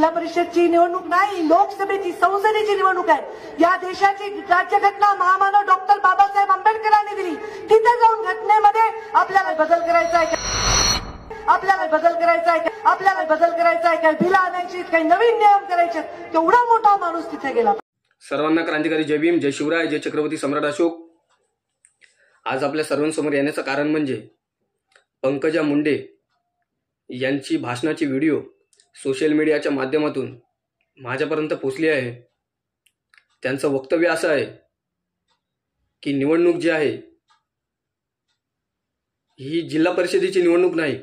जिल्हा परिषदची निवडणूक नाही, लोकसभेची संसदेची निवडणूक आहे। या देशाची राज्यघटना महामानव डॉक्टर बाबासाहेब आंबेडकरांनी दिली। तिथे जाऊन घटनेमध्ये आपल्याला बदल करायचा आहे, आपल्याला बदल करायचा आहे, आपल्याला बदल करायचा आहे, काही बिलं आणायची, काही नवीन नियम करायचे, तेवढा मोठा माणूस तिथे गेला। सर्वांना क्रांतिकारी जय भीम, जय शिवराय, जय छत्रपती सम्राट अशोक। आज आपल्या सर्वांसमोर येण्याचं कारण म्हणजे पंकजा मुंडे यांची भाषणाची व्हिडिओ सोशल मीडियाच्या माध्यमातून माझ्यापर्यंत पोहोचली आहे। त्यांचं वक्तव्य असं आहे की निवडणूक जी आहे ही जिल्हा परिषदेची निवडणूक नाही,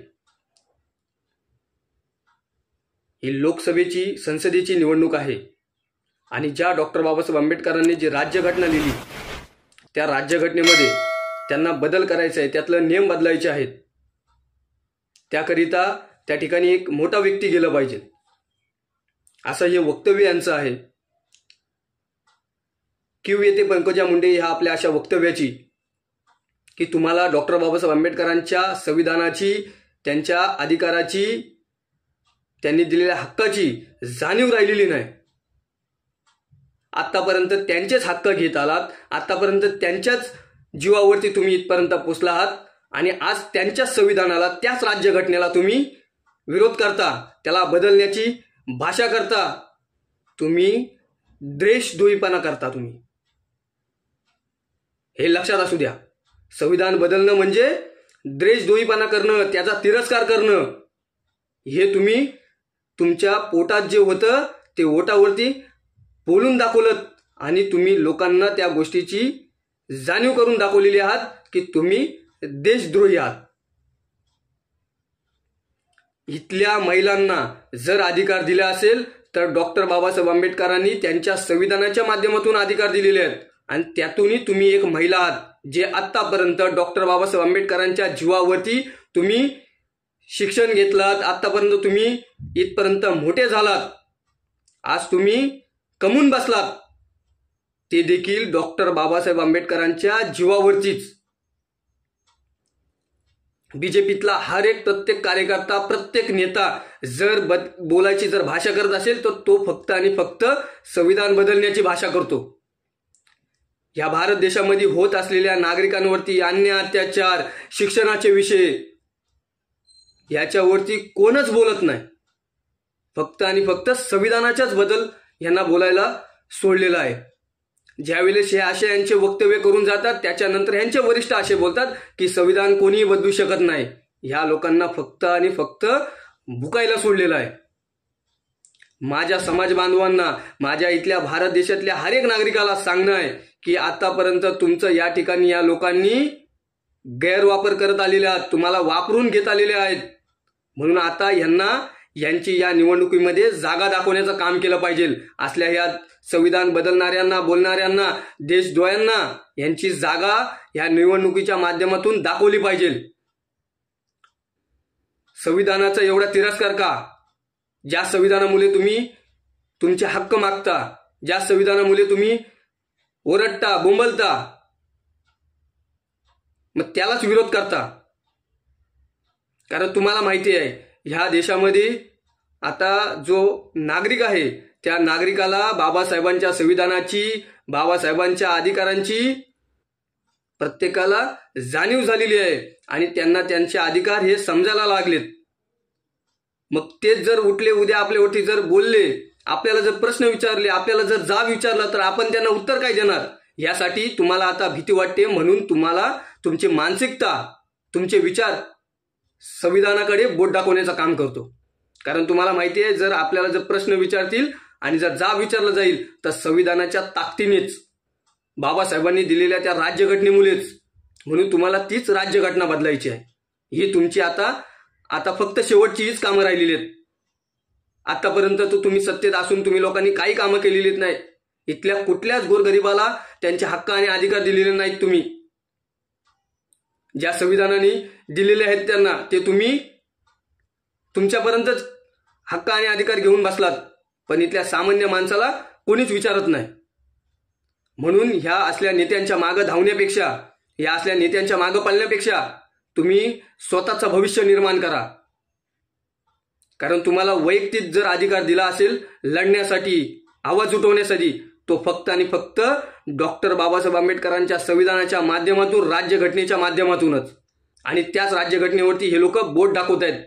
ही लोकसभेची संसदेची निवडणूक आहे। आणि ज्या डॉक्टर बाबासाहेब आंबेडकरांनी जी राज्यघटना लिहिली त्या राज्यघटनेमध्ये त्यांना बदल करायचा आहे, त्यातले नियम बदलायचे आहेत। त्याकरिता त्या ठिकाणी एक मोठा व्यक्ती गेला पाहिजे, असं हे वक्तव्य यांचं आहे। क्यू येते पंकजा मुंडे ह्या आपल्या अशा वक्तव्याची की तुम्हाला डॉक्टर बाबासाहेब आंबेडकरांच्या संविधानाची, त्यांच्या अधिकाराची, त्यांनी दिलेल्या हक्काची जाणीव राहिलेली नाही। आतापर्यंत त्यांचेच हक्क घेत आलात, आतापर्यंत त्यांच्याच जीवावरती तुम्ही इथपर्यंत पोहोचला आहात आणि आज त्यांच्याच संविधानाला, त्याच राज्यघटनेला तुम्ही विरोध करता, त्याला बदलण्याची भाषा करता, तुम्ही देशद्रोहीपणा करता। तुम्ही हे लक्षात असू द्या, संविधान बदलणं म्हणजे देशद्रोहीपणा करणं, त्याचा तिरस्कार करणं। हे तुम्ही तुमच्या पोटात जे होतं ते ओटावरती बोलून दाखवलं आणि तुम्ही लोकांना त्या गोष्टीची जाणीव करून दाखवलेली आहात की तुम्ही देशद्रोही आहात। इथल्या महिलांना जर अधिकार दिला असेल तर डॉक्टर बाबासाहेब आंबेडकरांनी त्यांच्या संविधानाच्या माध्यमातून अधिकार दिलेले आहेत आणि त्यातूनही तुम्ही एक महिला आहात जे आतापर्यंत डॉक्टर बाबासाहेब आंबेडकरांच्या जीवावरती तुम्ही शिक्षण घेतलात, आतापर्यंत तुम्ही इथपर्यंत मोठे झालात, आज तुम्ही कमवून बसलात, ते देखील डॉक्टर बाबासाहेब आंबेडकरांच्या जीवावरतीच। बीजेपीतला हर एक प्रत्येक कार्यकर्ता, प्रत्येक नेता जर बोलायची जर भाषा करत असेल तर तो फक्त आणि फक्त संविधान बदलण्याची भाषा करतो। या भारत देशामध्ये होत असलेल्या नागरिकांवरती अन्याय, अत्याचार, शिक्षणाचे विषय याच्यावरती कोणच बोलत नाही। फक्त आणि फक्त संविधानाच्याच बदल यांना बोलायला सोडलेला आहे। ज्यावेळेस हे असे यांचे वक्तव्य करून जातात त्याच्यानंतर यांचे वरिष्ठ असे बोलतात की संविधान कोणीही बदलू शकत नाही। ह्या लोकांना फक्त आणि फक्त भुकायला सोडलेलं आहे। माझ्या समाज बांधवांना, माझ्या इथल्या भारत देशातल्या हर एक नागरिकाला सांगणं आहे की आतापर्यंत तुमचं या ठिकाणी या लोकांनी गैरवापर करत आलेले आहेत, तुम्हाला वापरून घेत आलेले आहेत। म्हणून आता यांची या निवडणुकीमध्ये जागा दाखवण्याचं काम केलं पाहिजे। असल्या या संविधान बदलणाऱ्यांना, बोलणाऱ्यांना, देशद्रोह्यांना यांची जागा या निवडणुकीच्या माध्यमातून दाखवली पाहिजे। संविधानाचा एवढा तिरस्कार का? ज्या संविधानामुळे तुम्ही तुमचे हक्क मागता, ज्या संविधानामुळे तुम्ही ओरडता, बोंबलता, मग त्यालाच विरोध करता। कारण तुम्हाला माहिती आहे ह्या देशामध्ये आता जो नागरिक आहे त्या नागरिकाला बाबासाहेबांच्या संविधानाची, बाबासाहेबांच्या अधिकारांची प्रत्येकाला जाणीव झालेली आहे आणि त्यांना त्यांचे अधिकार हे समजायला लागलेत। मग तेच जर उठले उद्या आपल्यावरती जर बोलले, आपल्याला जर प्रश्न विचारले, आपल्याला जर जाब विचारला तर आपण त्यांना उत्तर काय देणार? यासाठी तुम्हाला आता भीती वाटते। म्हणून तुम्हाला तुमची मानसिकता, तुमचे विचार संविधानाकडे बोट दाखवण्याचं काम करतो। कारण तुम्हाला माहिती आहे जर आपल्याला जर प्रश्न विचारतील आणि जर जाब विचारला जाईल तर संविधानाच्या ताकदीनेच, बाबासाहेबांनी दिलेल्या त्या राज्यघटनेमुळेच। म्हणून तुम्हाला तीच राज्यघटना बदलायची आहे। ही तुमची आता फक्त शेवटची हीच कामं राहिलेली आहेत। आतापर्यंत तुम्ही सत्तेत असून तुम्ही लोकांनी काही कामं केलेलीच नाही। इथल्या कुठल्याच गोरगरिबाला त्यांचे हक्क आणि अधिकार दिलेले नाहीत। तुम्ही ज्या संविधानाने दिलेले आहेत त्यांना ते तुम्ही तुमच्यापर्यंतच हक्क आणि अधिकार घेऊन बसलात, पण इथल्या सामान्य माणसाला कोणीच विचारत नाही। म्हणून ह्या असल्या नेत्यांच्या मागे धावण्यापेक्षा, ह्या असल्या नेत्यांच्या मागे पळण्यापेक्षा तुम्ही स्वतःचं भविष्य निर्माण करा। कारण तुम्हाला वैयक्तिक जर अधिकार दिला असेल लढण्यासाठी, आवाज उठवण्यासाठी, तो फक्त आणि फक्त डॉक्टर बाबासाहेब आंबेडकरांच्या संविधानाच्या माध्यमातून, राज्यघटनेच्या माध्यमातूनच. आणि त्याच राज्यघटनेवरती हे लोक बोट दाखवत आहेत.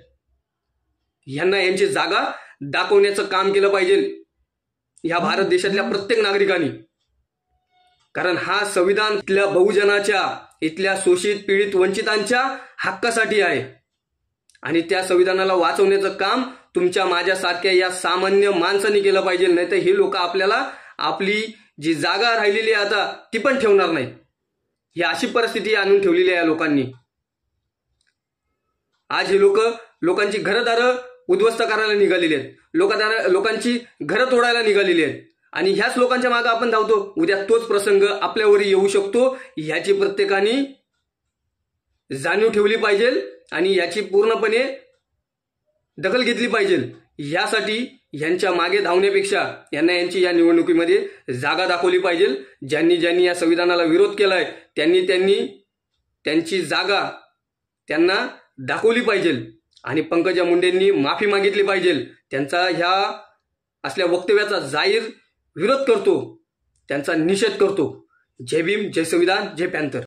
यांना यांची जागा दाखवण्याचं काम केलं पाहिजे या भारत देशातल्या प्रत्येक नागरिकांनी. कारण हा संविधान इथल्या बहुजनाच्या, इथल्या शोषित, पीडित, वंचितांच्या हक्कासाठी आहे. आणि त्या संविधानाला वाचवण्याचं काम तुमच्या माझ्यासारख्या या सामान्य माणसांनी केलं पाहिजे. नाही तर हे लोक आपल्याला आपली जी जागा राहिलेली आहे आता ती पण ठेवणार नाही. ही अशी परिस्थिती आणून ठेवलेली आहे या लोकांनी. आज हे लोकांची घरदारं उद्ध्वस्त करायला निघालेली आहेत, लोकांची घरं तोडायला निघालेली आहेत. आणि ह्याच लोकांच्या मागे आपण धावतो. उद्या तोच प्रसंग आपल्यावरही येऊ शकतो. ह्याची प्रत्येकाने जाणीव ठेवली पाहिजे आणि याची पूर्णपणे दखल घेतली पाहिजे. यासाठी यांच्या मागे धावण्यापेक्षा यांना यांची या निवडणुकीमध्ये जागा दाखवली पाहिजे. ज्यांनी या संविधानाला विरोध केलाय त्यांनी त्यांची जागा त्यांना दाखवली पाहिजे. आणि पंकजा मुंडेंनी माफी मागितली पाहिजे. त्यांचा ह्या असल्या वक्तव्याचा जाहीर विरोध करतो, त्यांचा निषेध करतो. जय भीम, जय संविधान, जय पॅन्थर.